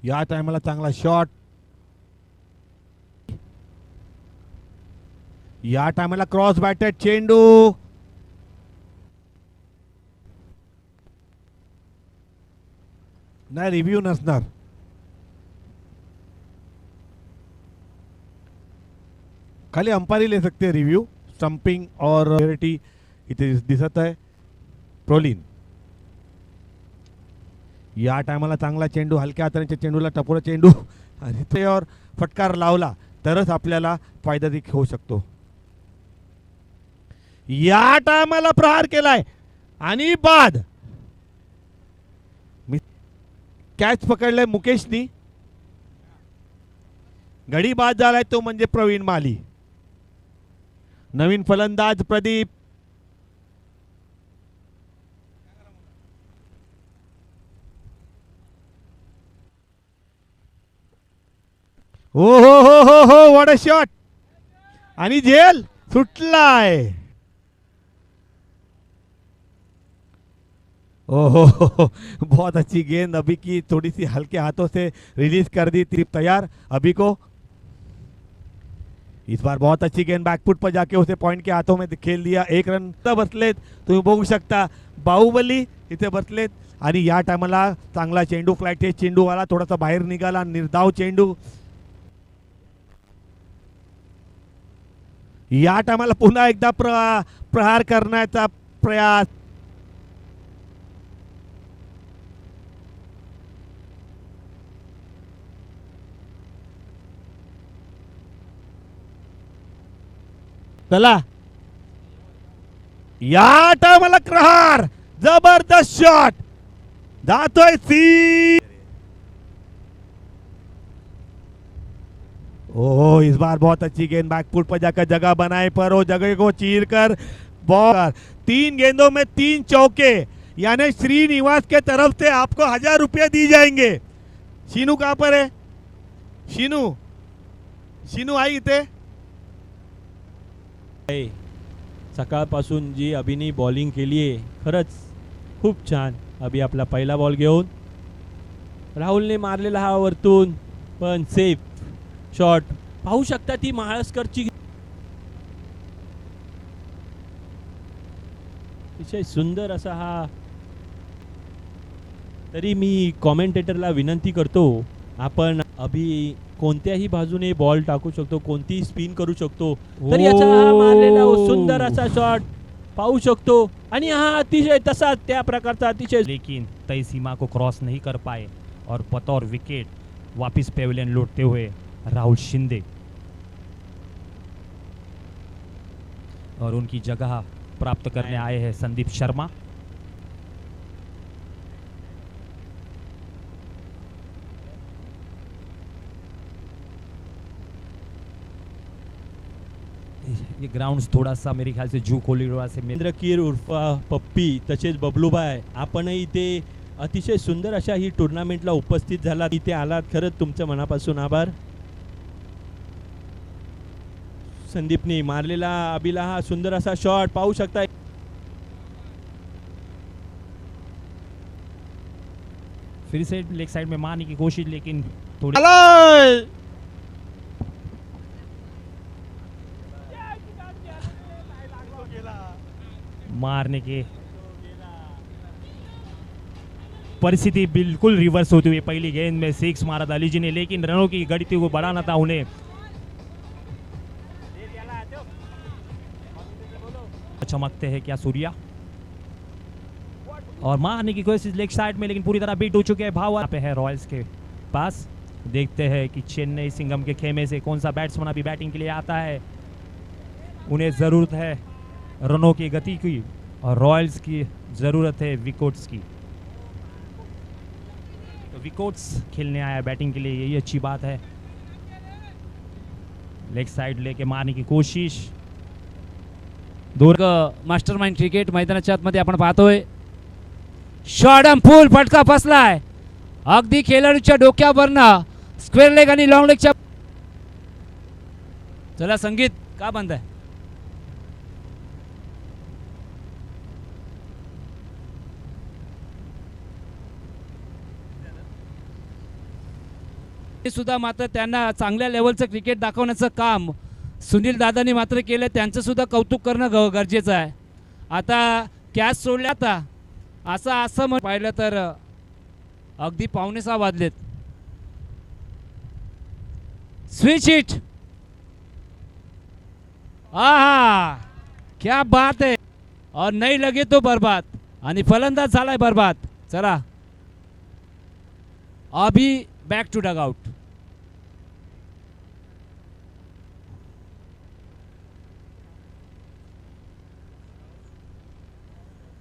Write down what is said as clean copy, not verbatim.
या टायमाला चांगला शॉट. या टायमाला क्रॉस बॅटेड चेंडू. नाही, रिव्ह्यू नसणार. खाली अंपायरी ले सकते रिव्ह्यू. स्टंपिंग और क्लियरिटी इथे दिसत आहे. प्रोलिन. या टायमाला चांगला चेंडू, हलक्या हाताच्या चेंडूला टपोरा चेंडू आणि त्यावर फटकार लावला तरच आपल्याला फायदा होऊ शकतो. या टायमाला प्रहार केलाय आणि बाद. कॅच पकडलाय मुकेशनी. गडी बाद झालाय तो म्हणजे प्रवीण माली. नवीन फलंदाज प्रदीप. हो हो हो हो हो, व्हाट अ शॉट. आणि झेल सुटलाय. ओहो, बहुत अच्छी गेंद अभी की, थोड़ी सी हल्के हाथों से रिलीज कर दी थी. तैयार अभी को. इस बार बहुत अच्छी गेंद बैकफुट पर जाके उसे पॉइंट के हाथों में खेल दिया. एक रन बसलेत. तुम्ही बघू शकता बाहुबली इथे बसलेत. आणि या टायमाला चांगला चेंडू, फ्लाइट चेंडू वाला थोडासा बाहेर निघाला. निर्धाव चेंडू. या टायमाला पुन्हा एकदा प्रहार करण्याचा प्रयास. चला, या टायमाला प्रहार. जबरदस्त शॉट. जातोय सी. ओह, इस बार बहुत अच्छी गेंद बैकफुट पर जाकर जगह बनाए, पर वो जगह को चीर कर बॉल. 3 गेंदों में 3 चौके, यानी श्रीनिवास के तरफ से आपको 1000 रुपये दी जाएंगे. शीनू कहां पर है? शीनू, शीनू आई इथे. सकाळपासून जी अभिनी बॉलिंग केली आहे खरंच खूप छान. अभि आपला पहिला बॉल घेऊन राहुलने मारलेला हा वरतून पण सेफ शॉट. पाहू शकता ती महाळस्करची अतिशय सुंदर असा हा. तरी मी कॉमेंटेटरला विनंती करतो, आपण अभि कोणत्याही बाजूने बॉल टाकू शकतो, कोणतीही स्पिन करू शकतो. तर याचा हा मारलेला सुंदर असा शॉट पाहू शकतो. आणि हा अतिशय तसा त्या प्रकारचा अतिशय, लेकिन तय सीमा को क्रॉस नहीं कर पाए और बतौर विकेट वापिस पेविलियन लौटते हुए राहुल शिंदे और उनकी जगह प्राप्त करने आए हैं संदीप शर्मा. ये ग्राउंड थोड़ा सा मेरे ख्याल से जू कोलिडोरा से इंद्रकीर उर्फ पप्पी तसेच बबलूबाई, आपणही इथे अतिशय सुंदर अशा ही टुर्नामेंटला उपस्थित झाला. इथे आलात, खरंच तुमचं मनापासून आभार. संदीपने मारलेला अभिला हा सुंदर असा शॉट पाहू शकता. फिर से लेग साइड में मारने की कोशिश, लेकिन थोड़ी मारने के परिस्थिति बिल्कुल रिवर्स होती हुई. पहली गेंद में 6 मारा था अली जी ने, लेकिन रनों की गणति को बढ़ाना था उन्हें. चमकते हैं क्या सूर्या, और मारने की कोशिश लेग साइड में, लेकिन पूरी तरह बीट हो चुके हैं. भाव पे है रॉयल्स के पास. देखते हैं कि चेन्नई सिंघम के खेमे से कौन सा बैट्समैन अभी बैटिंग के लिए आता है. उन्हें ज़रूरत है रनों की गति की, और रॉयल्स की ज़रूरत है विकेट्स की. तो विकेट्स खेलने आया बैटिंग के लिए, यही अच्छी बात है. लेग साइड लेके मारने की कोशिश. दूर मास्टरमाइंड क्रिकेट मैदानाच्या आतमध्ये आपण पाहतोय. शॉट आणि फुल फटका फसलाय अगदी खेळाडूच्या डोक्यावरनं. स्क्वेअर लेग आणि लॉंग लेगच्या. चला संगीत का बंद आहे? ते सुद्धा मात्र त्यांना चांगल्या लेवलचं क्रिकेट दाखवण्याचं काम सुनील दादांनी मात्र केलं. त्यांचं सुद्धा कौतुक करणं गरजेचं आहे. आता कॅच सोडल्या आता असं पाहिलं तर अगदी 5:45 वाजलेत. स्विच हिट, आहा क्या बात है, और नहीं लगे तो बर्बाद, आणि फलंदाज झालाय बर्बाद. चला अभी बॅक टू डग आउट.